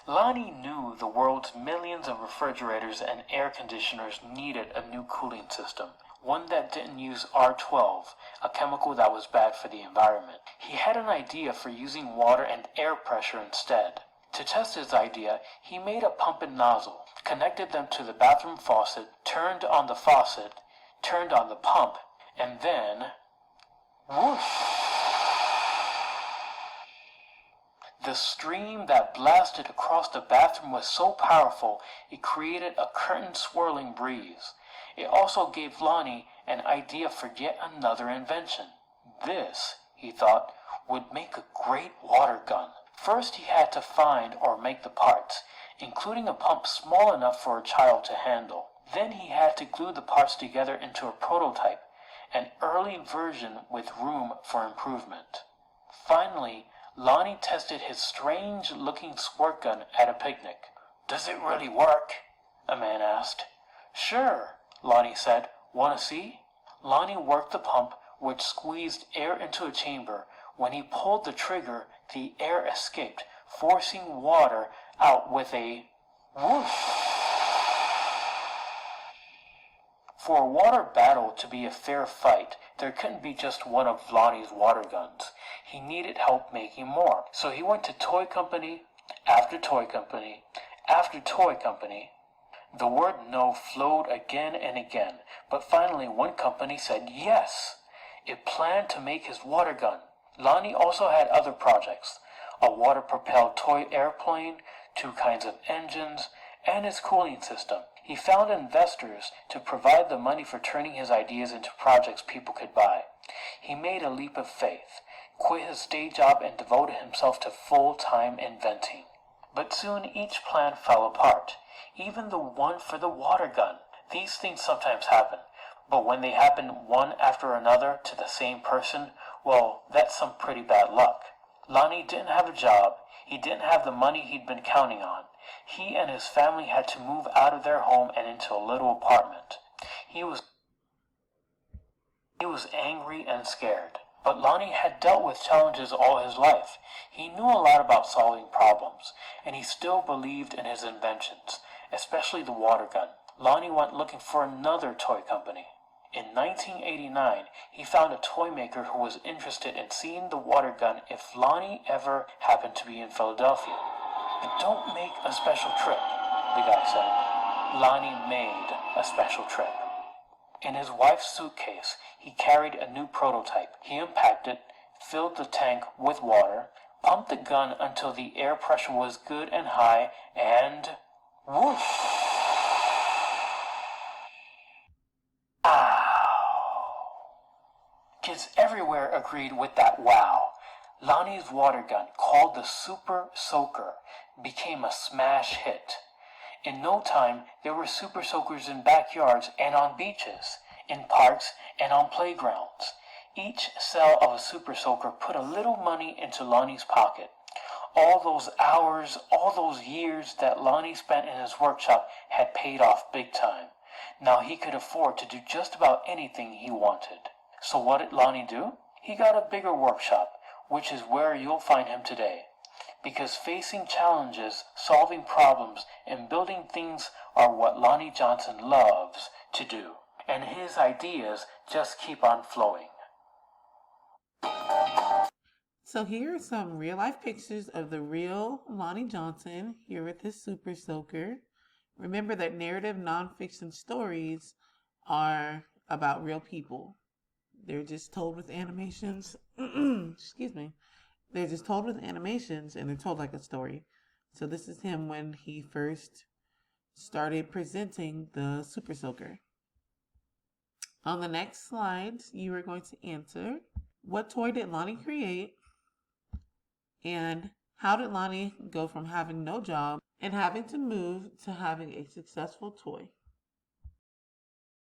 Lonnie knew the world's millions of refrigerators and air conditioners needed a new cooling system, one that didn't use R12, a chemical that was bad for the environment. He had an idea for using water and air pressure instead. To test his idea, he made a pump and nozzle, connected them to the bathroom faucet, turned on the faucet, turned on the pump, and then, whoosh! The stream that blasted across the bathroom was so powerful it created a curtain-swirling breeze. It also gave Lonnie an idea for yet another invention. This, he thought, would make a great water gun. First he had to find or make the parts, including a pump small enough for a child to handle. Then he had to glue the parts together into a prototype, an early version with room for improvement. Finally, Lonnie tested his strange-looking squirt gun at a picnic. "Does it really work?" a man asked. "Sure," Lonnie said. "Want to see?" Lonnie worked the pump, which squeezed air into a chamber. When he pulled the trigger, the air escaped, forcing water out with a whoosh. For a water battle to be a fair fight, there couldn't be just one of Lonnie's water guns. He needed help making more. So he went to toy company after toy company after toy company. The word no flowed again and again, but finally one company said yes. It planned to make his water gun. Lonnie also had other projects: a water-propelled toy airplane, 2 kinds of engines, and his cooling system. He found investors to provide the money for turning his ideas into projects people could buy. He made a leap of faith, quit his day job, and devoted himself to full-time inventing. But soon each plan fell apart, even the one for the water gun. These things sometimes happen, but when they happen one after another to the same person, well, that's some pretty bad luck. Lonnie didn't have a job. He didn't have the money he'd been counting on. He and his family had to move out of their home and into a little apartment. He was angry and scared. But Lonnie had dealt with challenges all his life. He knew a lot about solving problems, and he still believed in his inventions, especially the water gun. Lonnie went looking for another toy company. In 1989, he found a toy maker who was interested in seeing the water gun if Lonnie ever happened to be in Philadelphia. "But don't make a special trip," the guy said. Lonnie made a special trip. In his wife's suitcase, he carried a new prototype. He unpacked it, filled the tank with water, pumped the gun until the air pressure was good and high, and whoosh! Kids everywhere agreed with that wow. Lonnie's water gun, called the Super Soaker, became a smash hit. In no time, there were Super Soakers in backyards and on beaches, in parks and on playgrounds. Each sale of a Super Soaker put a little money into Lonnie's pocket. All those hours, all those years that Lonnie spent in his workshop had paid off big time. Now he could afford to do just about anything he wanted. So what did Lonnie do? He got a bigger workshop, which is where you'll find him today. Because facing challenges, solving problems, and building things are what Lonnie Johnson loves to do. And his ideas just keep on flowing. So here are some real life pictures of the real Lonnie Johnson here with his Super Soaker. Remember that narrative nonfiction stories are about real people. They're just told with animations. Excuse me. They're just told with animations and they're told like a story. So this is him when he first started presenting the Super Soaker. On the next slide, you are going to answer, what toy did Lonnie create? And how did Lonnie go from having no job and having to move to having a successful toy?